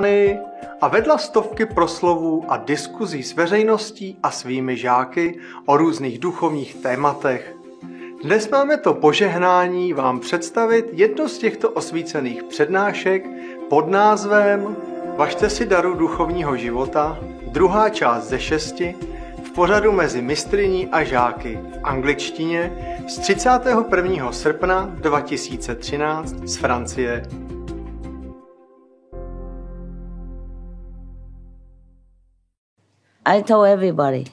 Británii a vedla stovky proslovů a diskuzí s veřejností a svými žáky o různých duchovních tématech. Dnes máme to požehnání vám představit jednu z těchto osvícených přednášek pod názvem Važte si daru duchovního života, druhá část ze 6, v pořadu mezi mistryní a žáky v angličtině z 31. srpna 2013 z Francie. I told everybody,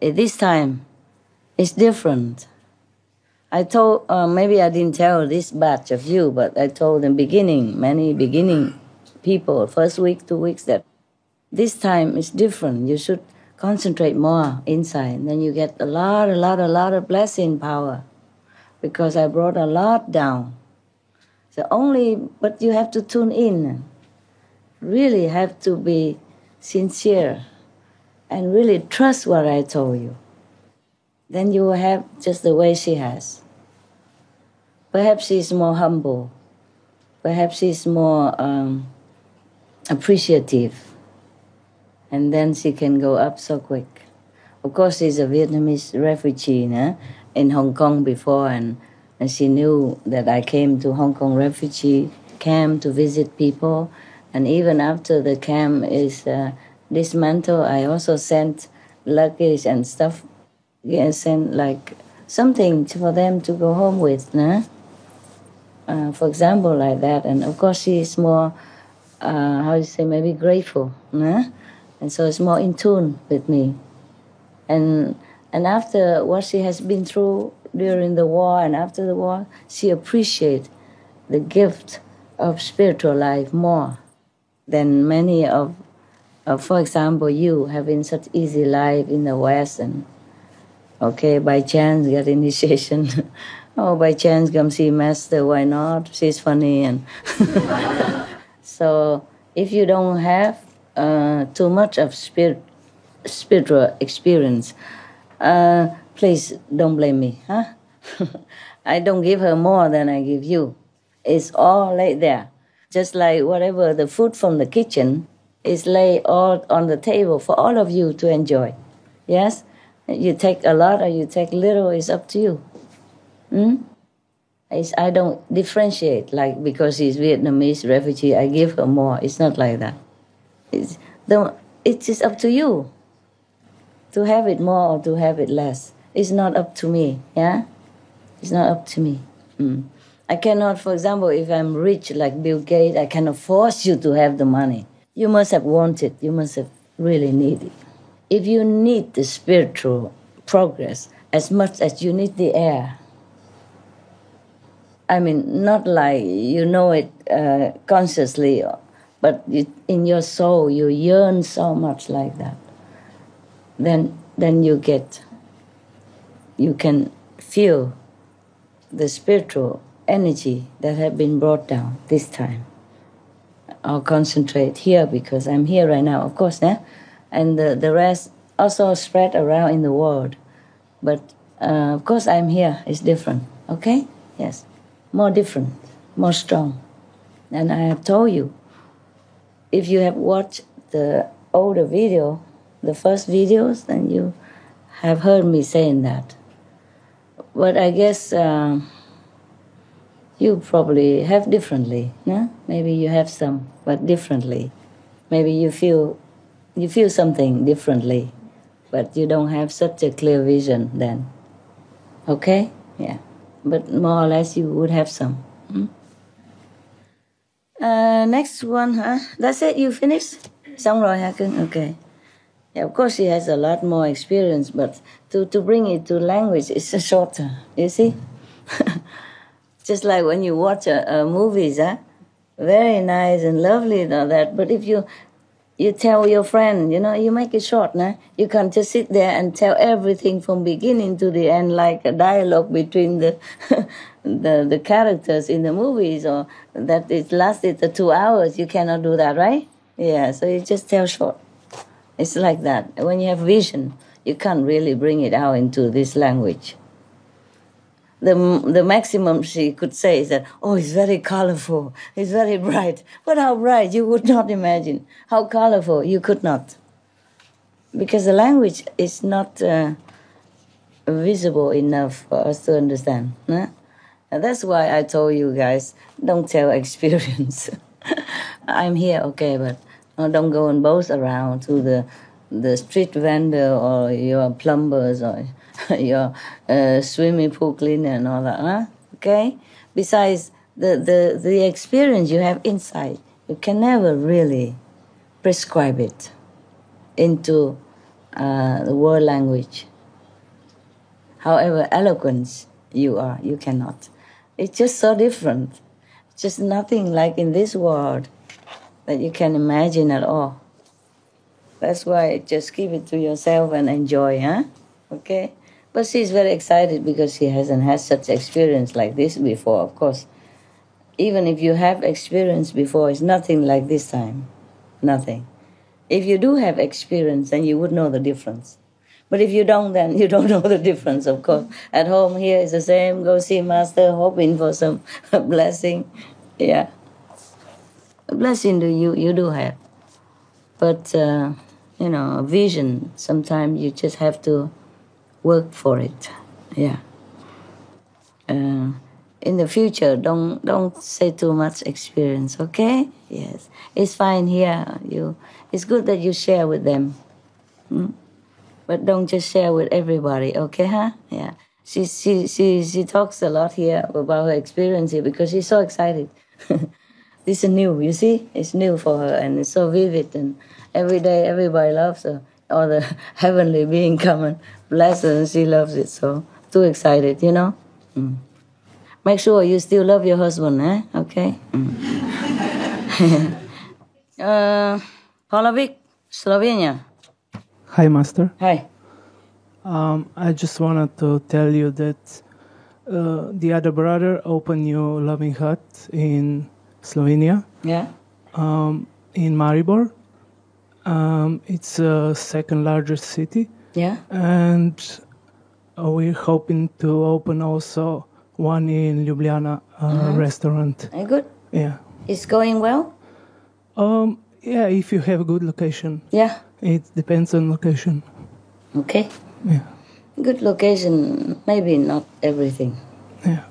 this time it's different. I told, maybe I didn't tell this batch of you, but I told the many beginning people, first week, 2 weeks, that this time is different. You should concentrate more inside. Then you get a lot of blessing power, because I brought a lot down. But you have to tune in. Really have to be sincere and really trust what I told you. Then you will have just the way she has. Perhaps she's more humble. Perhaps she's more appreciative. And then she can go up so quick. Of course, she's a Vietnamese refugee in Hong Kong before, and she knew that I came to Hong Kong refugee camp to visit people. And even after the camp is dismantled, I also sent luggage and stuff. Yeah, sent like something for them to go home with, for example, like that. And of course, she is more, maybe grateful, and so it's more in tune with me. And after what she has been through during the war and after the war, she appreciates the gift of spiritual life more than many of, for example, you having such easy life in the West and by chance get initiation. Oh, by chance come see Master, why not? She's funny. And so if you don't have too much of spiritual experience, please don't blame me. I don't give her more than I give you. It's all laid there. Just like whatever the food from the kitchen is laid all on the table for all of you to enjoy. Yes? You take a lot or you take little, it's up to you. I don't differentiate, like because she's Vietnamese refugee, I give her more. It's not like that. It's just up to you to have it more or to have it less. It's not up to me, yeah? It's not up to me. I cannot, for example, if I'm rich like Bill Gates, I cannot force you to have the money. You must have wanted, you must have really needed. If you need the spiritual progress as much as you need the air, I mean, not like you know it consciously, but in your soul you yearn so much like that, then you can feel the spiritual energy that have been brought down this time. I'll concentrate here because I'm here right now, of course, and the rest also spread around in the world. But of course I'm here, it's different, okay? Yes, more different, more strong. And I have told you, if you have watched the older video, the first videos, then you have heard me saying that. But I guess you probably have differently, no? Maybe you have some, but differently. Maybe you feel something differently, but you don't have such a clear vision then. Okay? Yeah. But more or less you would have some. Next one, That's it, you finished? Xong rồi hả cưng? Okay. Yeah, of course she has a lot more experience, but to bring it to language is shorter, you see? Just like when you watch movies, very nice and lovely and all that, but if you tell your friend, you make it short, you can't just sit there and tell everything from beginning to the end like a dialogue between the characters in the movies, or that it lasted 2 hours. You cannot do that, right? Yeah, so you just tell short. It's like that. When you have vision, you can't really bring it out into this language. the maximum she could say is that, oh, it's very colorful, it's very bright. But how bright? You would not imagine. How colorful? You could not. Because the language is not visible enough for us to understand. Huh? And that's why I told you guys, don't tell experience. I'm here, okay, but don't go and boast around to the street vendor or your plumbers or your swimming pool cleaner and all that, huh? Okay? Besides, the experience you have inside, you can never really prescribe it into the world language. However eloquent you are, you cannot. It's just so different. Just nothing like in this world that you can imagine at all. That's why just keep it to yourself and enjoy, huh? Okay? But she's very excited because she hasn't had such experience like this before, of course. Even if you have experience before, it's nothing like this time. Nothing. If you do have experience, then you would know the difference. But if you don't, then you don't know the difference, of course. At home, here is the same. Go see Master, hoping for some blessing. Yeah. A blessing you do have. But, vision, sometimes you just have to work for it. Yeah. In the future, don't say too much experience, okay? Yes. It's fine here. It's good that you share with them. But don't just share with everybody, okay, huh? Yeah. She talks a lot here about her experience here because she's so excited. This is new, you see? It's new for her and it's so vivid and every day everybody loves her. All the heavenly being come and bless her and she loves it. So too excited, you know? Make sure you still love your husband, eh? Okay? Polovic, Slovenia. Hi, Master. Hi. I just wanted to tell you that the other brother opened new loving hut in Slovenia. Yeah. In Maribor. It's the second largest city. Yeah. And we're hoping to open also one in Ljubljana restaurant. Good. Yeah. It's going well? Yeah, if you have a good location. Yeah. It depends on location. Okay. Yeah. Good location, maybe not everything. Yeah.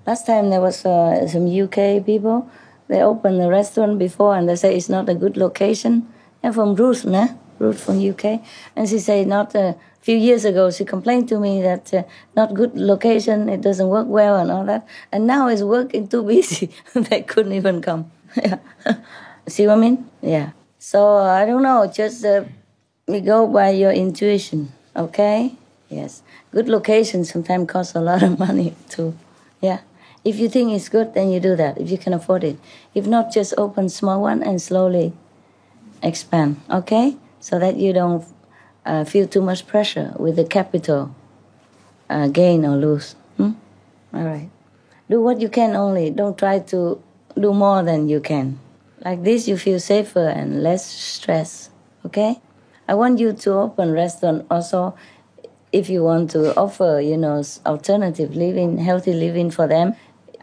Last time there was some UK people. They opened the restaurant before and they say it's not a good location. And from Ruth, Ruth from UK. And she said not a few years ago, she complained to me that not good location, it doesn't work well and all that. And now it's working too busy. They couldn't even come. Yeah. See what I mean? Yeah. So I don't know, just we go by your intuition, okay? Yes. Good location sometimes costs a lot of money too. Yeah. If you think it's good, then you do that, if you can afford it. If not, just open small one and slowly expand, okay? So that you don't feel too much pressure with the capital gain or lose. All right. Do what you can only. Don't try to do more than you can. Like this, you feel safer and less stress, okay? I want you to open restaurant also if you want to offer, alternative living, healthy living for them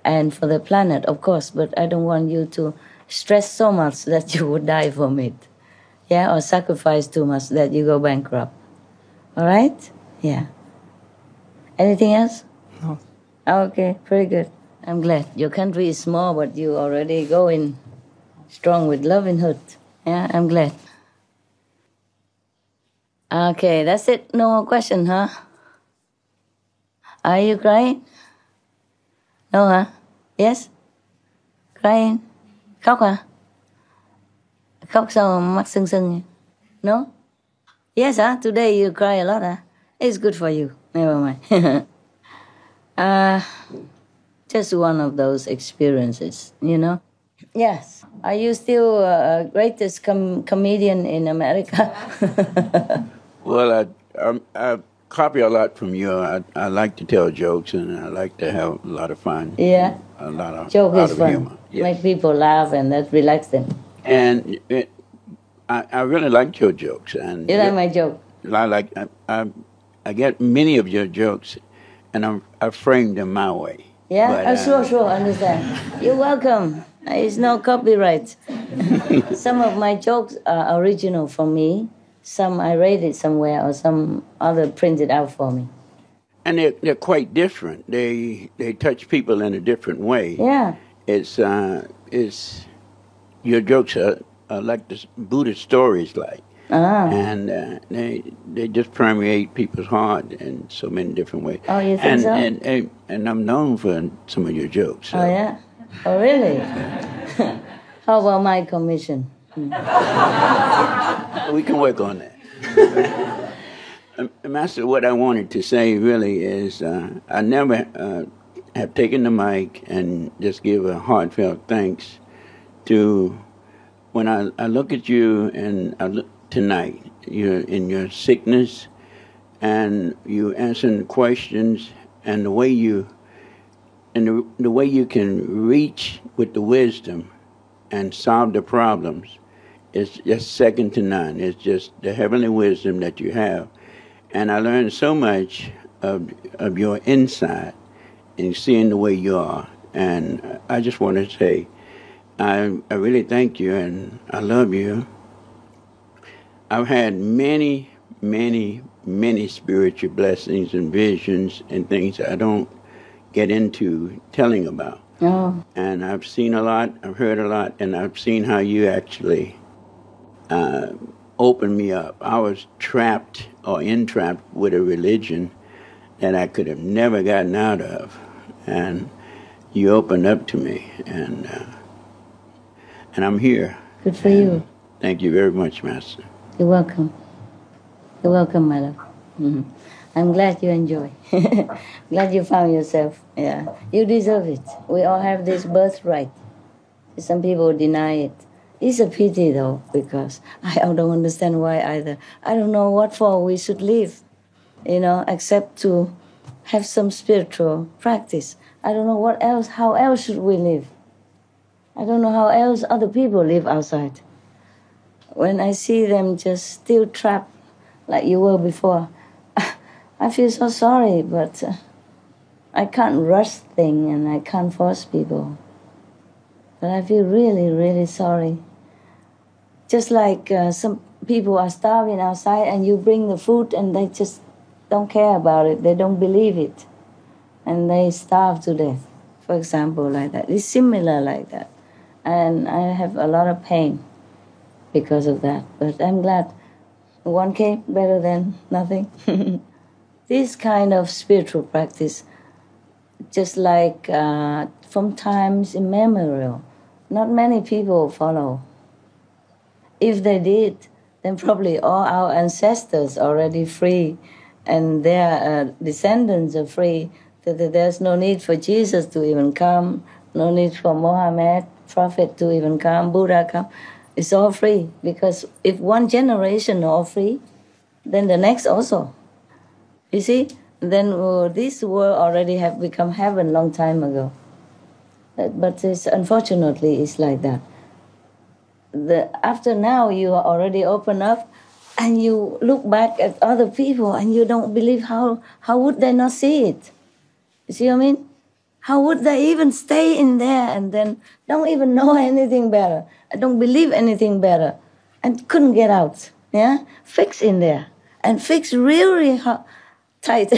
and for the planet, of course. But I don't want you to stress so much that you would die from it. Yeah, or sacrifice too much that you go bankrupt. All right? Yeah. Anything else? No. Okay, very good. I'm glad. Your country is small, but you already going strong with lovinghood. Yeah, I'm glad. Okay, that's it. No more question, huh? Are you crying? No, huh? Yes? Crying? Khóc hả? Khóc sao mắt sưng sưng? No? Yes, huh? Today you cry a lot, huh? It's good for you. Never mind. Just one of those experiences, Yes. Are you still a greatest comedian in America? Well, I copy a lot from you. I like to tell jokes and I like to have a lot of fun. Yeah. A lot of joke is fun. Humor. Yes. Make people laugh and that relax them. And I really liked your jokes. And you like my joke? I get many of your jokes, and I framed them my way. Yeah, But, sure, understand. You're welcome. It's no copyright. Some of my jokes are original from me. Some I read it somewhere, or some other printed out for me. And they're quite different. They touch people in a different way. Yeah. It's your jokes are like the Buddhist stories, like. And they just permeate people's heart in so many different ways. Oh, you think so? And I'm known for some of your jokes. So. Oh, yeah? Oh, really? How about my commission? We can work on that. Master, what I wanted to say really is I never have taken the mic and just give a heartfelt thanks to when I look at you and I look tonight, you're in your sickness, and you answering questions, and the way you can reach with the wisdom and solve the problems is just second to none. It's just the heavenly wisdom that you have, and I learned so much of your insight in seeing the way you are, and I just want to say I really thank you, and I love you. I've had many, many, many spiritual blessings and visions and things that I don't get into telling about. Oh. And I've seen a lot, I've heard a lot, and I've seen how you actually opened me up. I was trapped or entrapped with a religion that I could have never gotten out of. And you opened up to me, and I'm here. Good for you. Thank you very much, Master. You're welcome. You're welcome, my love. Mm-hmm. I'm glad you enjoy. Glad you found yourself. Yeah, you deserve it. We all have this birthright. Some people deny it. It's a pity, though, because I don't understand why either. I don't know what for we should live, except to have some spiritual practice. I don't know what else. How else should we live? I don't know how else other people live outside. When I see them just still trapped like you were before, I feel so sorry, but I can't rush things and I can't force people. But I feel really, really sorry. Just like some people are starving outside and you bring the food and they just don't care about it. They don't believe it. And they starve to death, for example, like that. It's similar like that. And I have a lot of pain because of that. But I'm glad one came better than nothing. This kind of spiritual practice, just like from times immemorial, not many people follow. If they did, then probably all our ancestors are already free and their descendants are free. There's no need for Jesus to even come, no need for Mohammed, Prophet, to even come, Buddha come. It's all free, because if one generation are all free, then the next also. You see, then this world already have become heaven long time ago. But unfortunately, it's like that. After now, you are already open up, and you look back at other people, and you don't believe how would they not see it? You see what I mean? How would they even stay in there and then don't even know anything better? I don't believe anything better, and couldn't get out. Yeah, fix in there and fix really tight,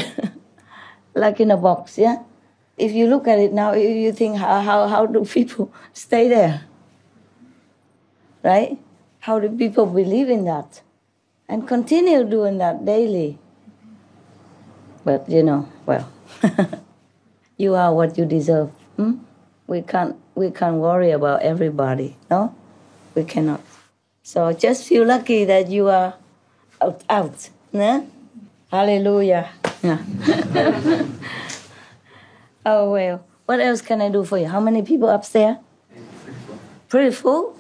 like in a box. Yeah, if you look at it now, you think how do people stay there? Right? How do people believe in that and continue doing that daily? But well, you are what you deserve. We can't worry about everybody. No, we cannot. So just feel lucky that you are out. Nah? Hallelujah. Yeah. Oh well. What else can I do for you? How many people upstairs? Pretty full?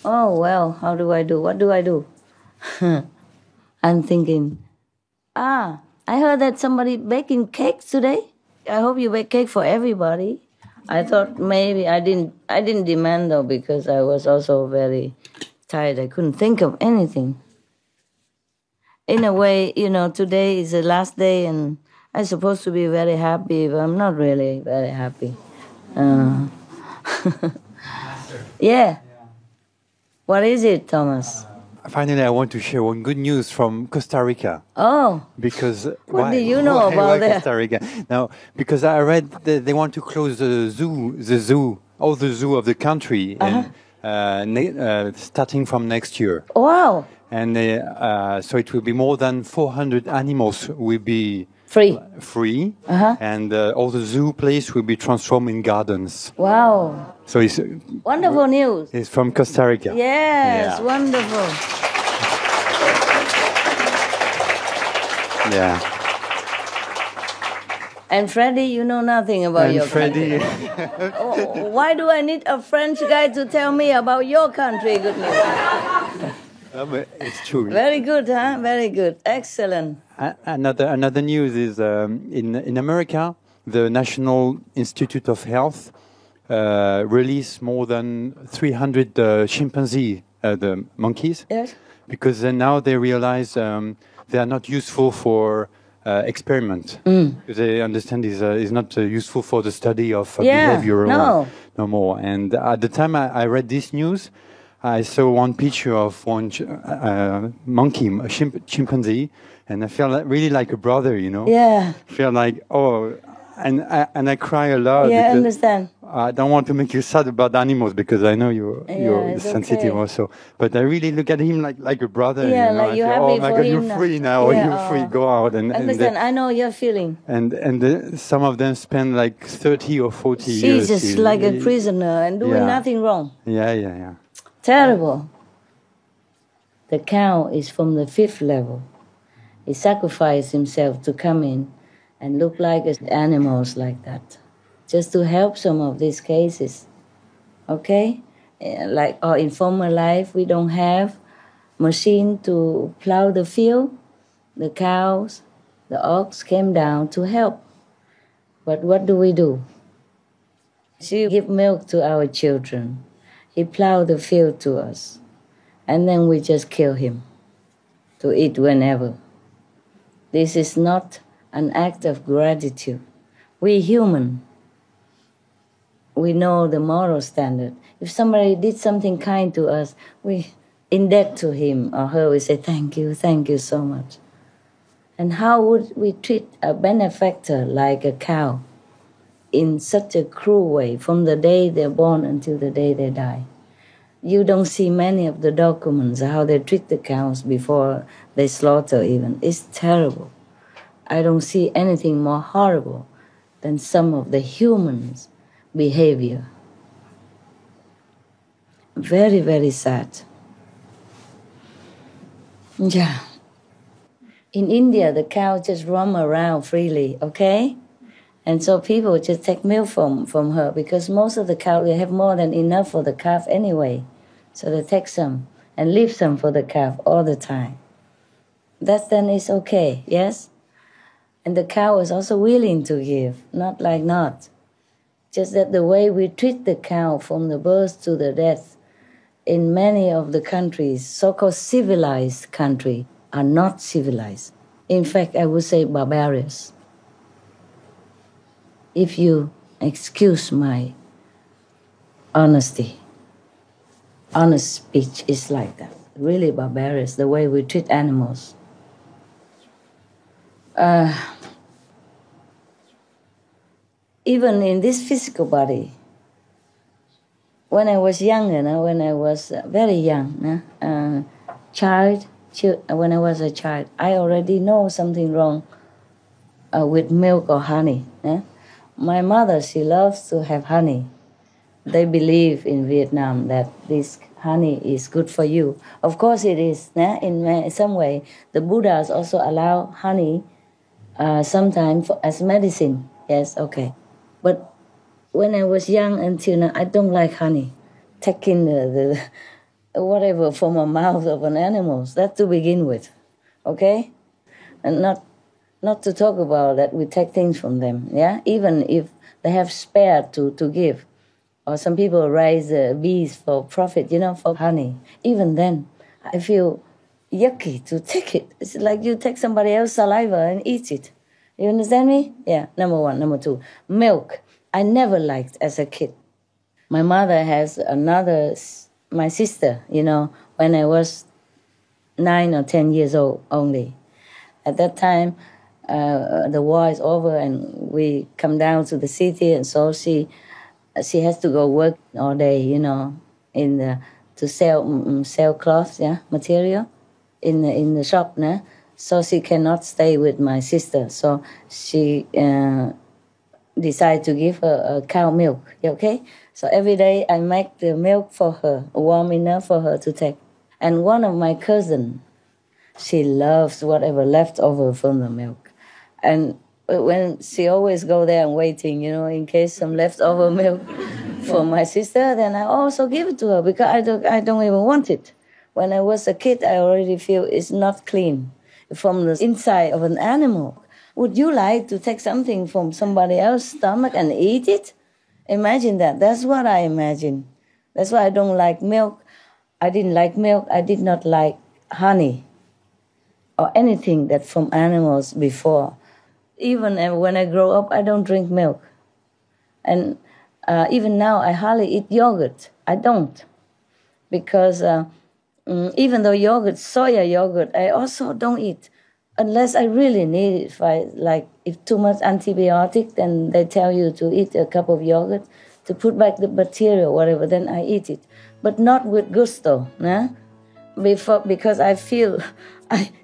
Oh well. How do I do? What do I do? I'm thinking. I heard that somebody baking cakes today. I hope you bake cake for everybody. I thought maybe I didn't demand though, because I was also very tired. I couldn't think of anything. In a way, today is the last day, and I'm supposed to be very happy, but I'm not really very happy. Yeah. What is it, Thomas? Finally, I want to share one good news from Costa Rica. Oh. Because what do you know about that? Costa Rica? Now, because I read that they want to close the zoo, all the zoo of the country, starting from next year. Wow. And so it will be more than 400 animals will be free, and all the zoo place will be transformed in gardens. Wow. So it's wonderful news. It's from Costa Rica. Yes, yeah. Wonderful. Yeah. And Freddie, you know nothing about your country. Why do I need a French guy to tell me about your country? Good news. It's true. Very good, huh? Very good. Excellent. Another news is in America, the National Institute of Health released more than 300 chimpanzee, the monkeys, yes. Because now they realize they are not useful for experiment. Because they understand is not useful for the study of behavior no more. And at the time I read this news, I saw one picture of one monkey, a chimpanzee, and I felt really like a brother, you know. Yeah. I feel like, and I cry a lot. Yeah, I understand. I don't want to make you sad about animals because I know you're sensitive also. But I really look at him like a brother. Yeah, you know? like you're happy oh my for God, him you're free now. Yeah, you're free. Go out and understand. I know your feeling. And some of them spend like 30 or 40 years. She's just like a prisoner and doing nothing wrong. Yeah. Terrible. The cow is from the 5th level. He sacrificed himself to come in and look like animals like that, just to help some of these cases. Okay? Like in former life, we don't have machine to plow the field. The cows, the ox came down to help. But what do? She give milk to our children. He plowed the field to us. And then we just kill him to eat whenever. This is not an act of gratitude. We human, we know the moral standard. If somebody did something kind to us, we in debt to him or her, we say, thank you so much. And how would we treat a benefactor like a cow in such a cruel way from the day they're born until the day they die? You don't see many of the documents, how they treat the cows before they slaughter even. It's terrible. I don't see anything more horrible than some of the humans' behavior. Very, very sad. Yeah. In India, the cow just roam around freely, okay? And so people just take milk from her because most of the cows, they have more than enough for the calf anyway. So they take some and leave some for the calf all the time. That then is okay, yes? And the cow is also willing to give, not like not. Just that the way we treat the cow from the birth to the death in many of the countries, so-called civilized countries, are not civilized. In fact, I would say barbarous. If you excuse my honesty, honest speech is like that. Really barbarous, the way we treat animals. Even in this physical body, when I was younger, when I was very young, when I was a child, I already know something wrong with milk or honey. My mother, she loves to have honey. They believe in Vietnam that this honey is good for you. Of course it is. In some way, the Buddhas also allow honey sometimes as medicine. Yes, okay. But when I was young until now, I don't like honey. Taking the whatever from a mouth of an animal, that to begin with, okay? And not to talk about that we take things from them, yeah? Even if they have spare to give. Or some people raise bees for profit, for honey. Even then, I feel yucky to take it. It's like you take somebody else's saliva and eat it. You understand me? Yeah, number one. Number two, milk. I never liked as a kid. My mother has my sister, when I was 9 or 10 years old only. At that time, the war is over and we come down to the city, and so she has to go work all day, to sell cloths, material in the shop, so she cannot stay with my sister. So she decided to give her a cow milk, okay? So every day I make the milk for her, warm enough for her to take. And one of my cousins, she loves whatever left over from the milk. And when she always go there and waiting, in case some leftover milk for my sister, then I also give it to her because I don't even want it. When I was a kid, I already feel it's not clean from the inside of an animal. Would you like to take something from somebody else's stomach and eat it? Imagine that. That's what I imagine. That's why I don't like milk. I didn't like milk. I did not like honey or anything that from animals before. Even when I grow up, I don't drink milk. And even now, I hardly eat yogurt. I don't. Because even though yogurt, soya yogurt, I also don't eat. Unless I really need it. If too much antibiotic, then they tell you to eat a cup of yogurt to put back the bacteria or whatever, then I eat it. But not with gusto, because I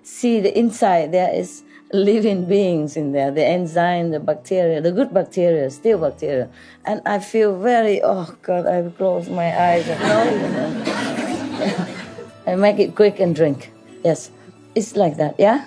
see the inside, there is living beings in there, the enzyme, the bacteria, the good bacteria, still bacteria. And I feel very, oh God, I close my eyes and I make it quick and drink. Yes, it's like that, yeah?